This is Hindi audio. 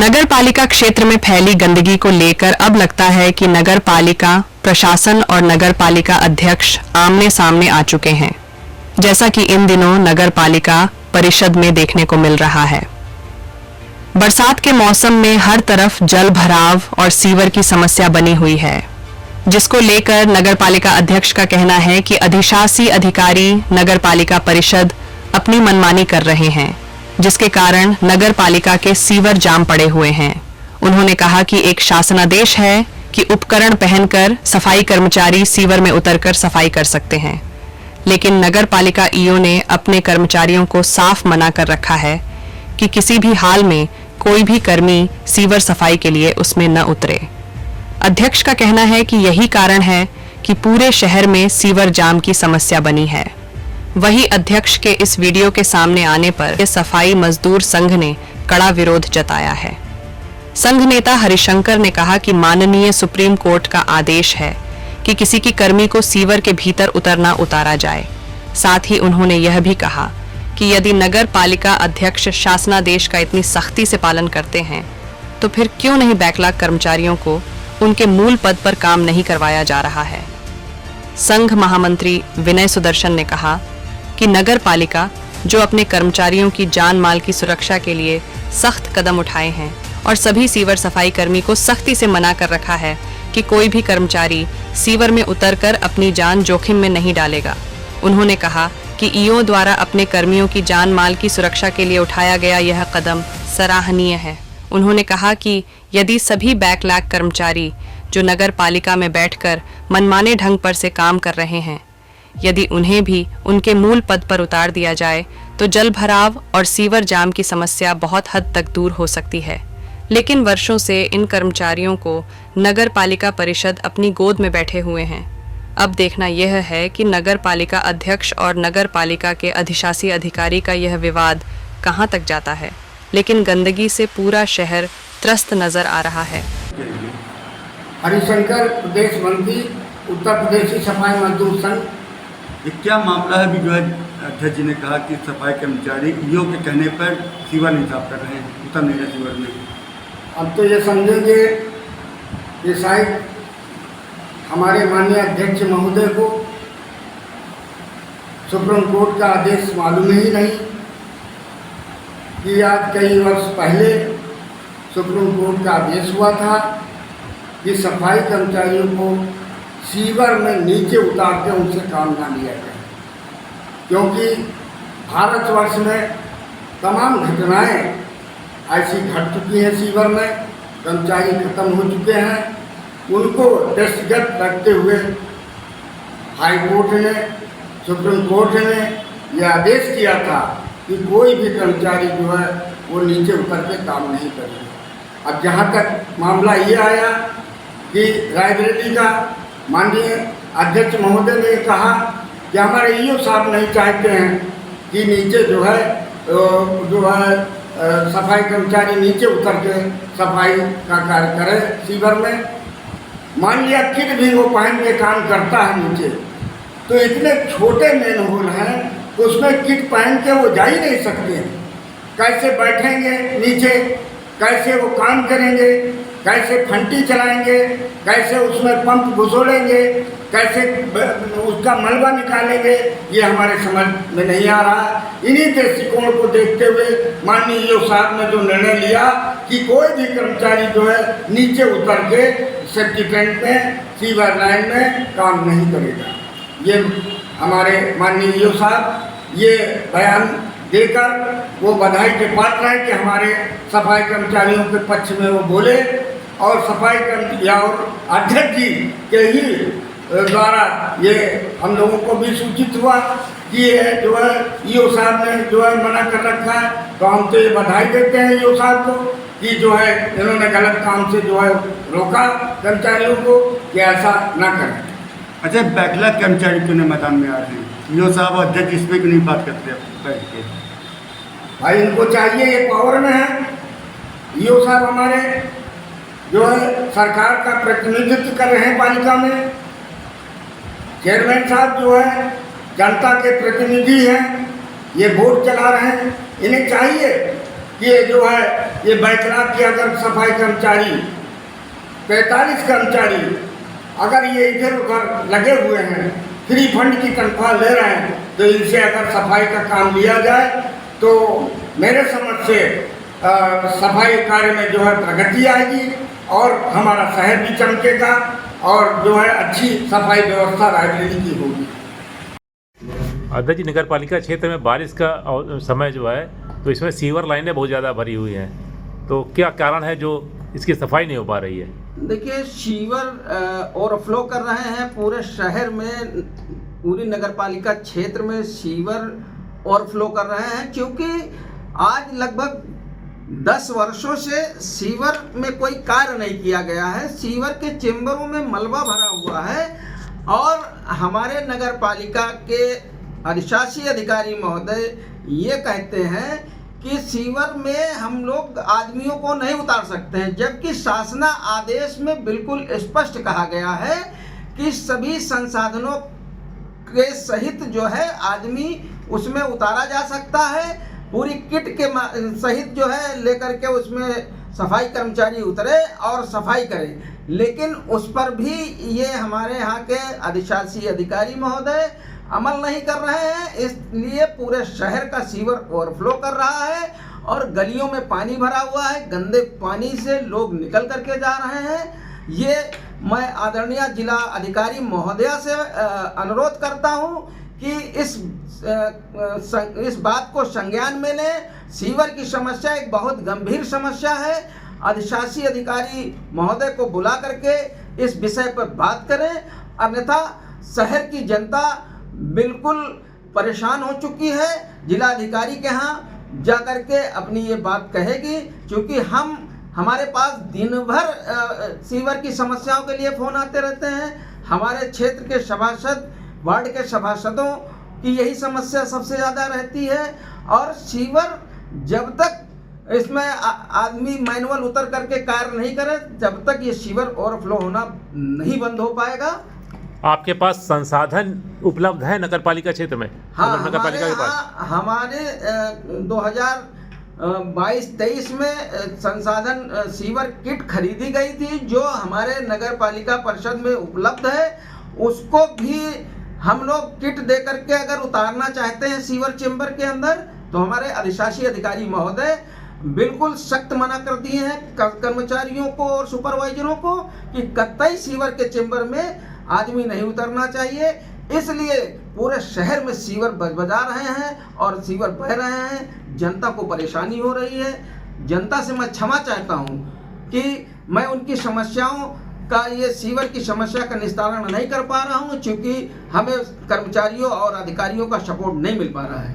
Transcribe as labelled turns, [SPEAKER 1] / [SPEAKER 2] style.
[SPEAKER 1] नगर पालिका क्षेत्र में फैली गंदगी को लेकर अब लगता है कि नगर पालिका प्रशासन और नगर पालिका अध्यक्ष आमने सामने आ चुके हैं, जैसा कि इन दिनों नगर पालिका परिषद में देखने को मिल रहा है। बरसात के मौसम में हर तरफ जल भराव और सीवर की समस्या बनी हुई है, जिसको लेकर नगर पालिका अध्यक्ष का कहना है कि अधिशासी अधिकारी नगर पालिका परिषद अपनी मनमानी कर रहे हैं, जिसके कारण नगर पालिका के सीवर जाम पड़े हुए हैं। उन्होंने कहा कि एक शासनादेश है कि उपकरण पहनकर सफाई कर्मचारी सीवर में उतरकर सफाई कर सकते हैं, लेकिन नगर पालिका ईओ ने अपने कर्मचारियों को साफ मना कर रखा है कि किसी भी हाल में कोई भी कर्मी सीवर सफाई के लिए उसमें न उतरे। अध्यक्ष का कहना है कि यही कारण है कि पूरे शहर में सीवर जाम की समस्या बनी है। वही अध्यक्ष के इस वीडियो के सामने आने पर सफाई मजदूर संघ ने कड़ा विरोध जताया है। संघ नेता हरिशंकर ने कहा कि माननीय सुप्रीम कोर्ट का आदेश है कि किसी की कर्मी को सीवर के भीतर उतरना उतारा जाए। साथ ही उन्होंने यह भी कहा कि यदि नगर पालिका अध्यक्ष शासनादेश का इतनी सख्ती से पालन करते हैं तो फिर क्यों नहीं बैकलॉग कर्मचारियों को उनके मूल पद पर काम नहीं करवाया जा रहा है। संघ महामंत्री विनय सुदर्शन ने कहा कि नगर पालिका जो अपने कर्मचारियों की जान माल की सुरक्षा के लिए सख्त कदम उठाए हैं और सभी सीवर सफाई कर्मी को सख्ती से मना कर रखा है कि कोई भी कर्मचारी सीवर में उतरकर अपनी जान जोखिम में नहीं डालेगा। उन्होंने कहा कि ईओ द्वारा अपने कर्मियों की जान माल की सुरक्षा के लिए उठाया गया यह कदम सराहनीय है। उन्होंने कहा कि यदि सभी बैकलॉग कर्मचारी जो नगर पालिका में बैठकर मनमाने ढंग पर से काम कर रहे हैं, यदि उन्हें भी उनके मूल पद पर उतार दिया जाए तो जल भराव और सीवर जाम की समस्या बहुत हद तक दूर हो सकती है। लेकिन वर्षों से इन कर्मचारियों को नगर पालिका परिषद अपनी गोद में बैठे हुए हैं। अब देखना यह है कि नगर पालिका अध्यक्ष और नगर पालिका के अधिशासी अधिकारी का यह विवाद कहां तक जाता है। लेकिन गंदगी से पूरा शहर त्रस्त नजर आ रहा है।
[SPEAKER 2] हरिशंकर, प्रदेश मंत्री, उत्तर प्रदेशी सफाई मजदूर संघ।
[SPEAKER 3] क्या मामला है? अभी जो है अध्यक्ष जी ने कहा कि सफाई कर्मचारी ईओ के कहने पर सीवर नहीं साफ कर रहे हैं, उतर नहीं रहे सीवर में।
[SPEAKER 2] अब तो ये समझेंगे कि शायद हमारे माननीय अध्यक्ष महोदय को सुप्रीम कोर्ट का आदेश मालूम ही नहीं कि आज कई वर्ष पहले सुप्रीम कोर्ट का आदेश हुआ था कि सफाई कर्मचारियों को सीवर में नीचे उतार के उनसे काम ना लिया जाए, क्योंकि भारतवर्ष में तमाम घटनाएं ऐसी घट चुकी हैं। सीवर में कर्मचारी खत्म हो चुके हैं। उनको दृष्टिगत रखते हुए हाई कोर्ट ने, सुप्रीम कोर्ट ने यह आदेश किया था कि कोई भी कर्मचारी जो है वो नीचे उतर के काम नहीं करेगा। अब जहाँ तक मामला ये आया कि रायबरेली का माननीय अध्यक्ष महोदय ने कहा कि हमारे ईओ साहब नहीं चाहते हैं कि नीचे जो है सफाई कर्मचारी नीचे उतर के सफाई का कार्य करे सीवर में। मान लिया किट भी वो पहन के काम करता है नीचे, तो इतने छोटे मेन होल हैं तो उसमें किट पहन के वो जा ही नहीं सकते हैं। कैसे बैठेंगे नीचे, कैसे वो काम करेंगे, कैसे फंटी चलाएंगे, कैसे उसमें पंप घुसोड़ेंगे, कैसे उसका मलबा निकालेंगे, ये हमारे समझ में नहीं आ रहा। इन्हीं दृष्टिकोण को देखते हुए माननीय ईओ साहब ने जो निर्णय लिया कि कोई भी कर्मचारी जो है नीचे उतर के सेफ्टी टेंट में, सीवर लाइन में काम नहीं करेगा। ये हमारे माननीय ईओ साहब ये बयान देकर वो बधाई के पात्र हैं कि हमारे सफाई कर्मचारियों के पक्ष में वो बोले, और सफाई कर्मचारी और अध्यक्ष जी के ही द्वारा ये हम लोगों को भी सूचित हुआ कि ये जो है ईओ साहब ने जो है मना कर रखा है। तो हम तो ये बधाई देते हैं ईओ साहब को कि जो है इन्होंने गलत काम से जो है रोका कर्मचारियों को कि ऐसा ना करें।
[SPEAKER 3] अच्छा, बैकलॉग कर्मचारी क्यों नहीं मैदान में आ रहे हैं? ईओ साहब और अध्यक्ष इस पर क्यों नहीं बात करते बैठ के?
[SPEAKER 2] भाई इनको चाहिए, ये पावर में है। ईओ साहब हमारे जो है सरकार का प्रतिनिधित्व कर रहे हैं पालिका में। चेयरमैन साहब जो है जनता के प्रतिनिधि हैं, ये वोट चला रहे हैं। इन्हें चाहिए कि कि ये जो है ये बैकलाग के अगर सफाई कर्मचारी 45 कर्मचारी अगर ये इधर उधर लगे हुए हैं, फ्री फंड की तनख्वाह ले रहे हैं, तो इनसे अगर सफाई का काम लिया जाए तो मेरे समझ से सफाई कार्य में जो है प्रगति आएगी और हमारा शहर भी चमकेगा और जो है अच्छी सफाई व्यवस्था रायबरेली की होगी।
[SPEAKER 4] अध्यक्ष जी, नगर पालिका क्षेत्र में बारिश का समय जो है तो इसमें सीवर लाइनें बहुत ज़्यादा भरी हुई हैं, तो क्या कारण है जो इसकी सफाई नहीं हो पा रही है?
[SPEAKER 5] देखिए, सीवर ओवरफ्लो कर रहे हैं पूरे शहर में, पूरी नगर पालिका क्षेत्र में सीवर ओवरफ्लो कर रहे हैं, क्योंकि आज लगभग 10 वर्षों से सीवर में कोई कार्य नहीं किया गया है। सीवर के चेंबरों में मलबा भरा हुआ है और हमारे नगर पालिका के अधिशासी अधिकारी महोदय ये कहते हैं कि सीवर में हम लोग आदमियों को नहीं उतार सकते हैं, जबकि शासना आदेश में बिल्कुल स्पष्ट कहा गया है कि सभी संसाधनों के सहित जो है आदमी उसमें उतारा जा सकता है, पूरी किट के सहित जो है लेकर के उसमें सफाई कर्मचारी उतरे और सफाई करें, लेकिन उस पर भी ये हमारे यहाँ के अधिशासी अधिकारी महोदय अमल नहीं कर रहे हैं। इसलिए पूरे शहर का सीवर ओवरफ्लो कर रहा है और गलियों में पानी भरा हुआ है, गंदे पानी से लोग निकल करके जा रहे हैं। ये मैं आदरणीय जिला अधिकारी महोदया से अनुरोध करता हूं कि इस बात को संज्ञान में लें। सीवर की समस्या एक बहुत गंभीर समस्या है। अधिशासी अधिकारी महोदय को बुला करके इस विषय पर बात करें, अन्यथा शहर की जनता बिल्कुल परेशान हो चुकी है। जिलाधिकारी के यहाँ जा करके अपनी ये बात कहेगी, क्योंकि हमारे पास दिन भर सीवर की समस्याओं के लिए फ़ोन आते रहते हैं। हमारे क्षेत्र के सभासद, वार्ड के सभासदों की यही समस्या सबसे ज़्यादा रहती है और सीवर जब तक इसमें आदमी मैनुअल उतर करके कार्य नहीं करे, जब तक ये सीवर ओवरफ्लो होना नहीं बंद हो पाएगा।
[SPEAKER 4] आपके पास संसाधन उपलब्ध है नगर पालिका क्षेत्र में?
[SPEAKER 5] हाँ,
[SPEAKER 4] नगर पालिका के पास
[SPEAKER 5] हमारे 2022-23 में संसाधन सीवर किट खरीदी गई थी, जो हमारे नगर पालिका परिषद में उपलब्ध है। उसको भी हम लोग किट दे करके अगर उतारना चाहते हैं सीवर चेंबर के अंदर, तो हमारे अधिशासी अधिकारी महोदय बिल्कुल सख्त मना कर दिए हैं कर्मचारियों को और सुपरवाइजरों को कि कतई सीवर के चेंबर में आदमी नहीं उतरना चाहिए। इसलिए पूरे शहर में सीवर बजा रहे हैं और सीवर बह रहे हैं, जनता को परेशानी हो रही है। जनता से मैं क्षमा चाहता हूं कि मैं उनकी समस्याओं का, ये सीवर की समस्या का निस्तारण नहीं कर पा रहा हूं, क्योंकि हमें कर्मचारियों और अधिकारियों का सपोर्ट नहीं मिल पा रहा है।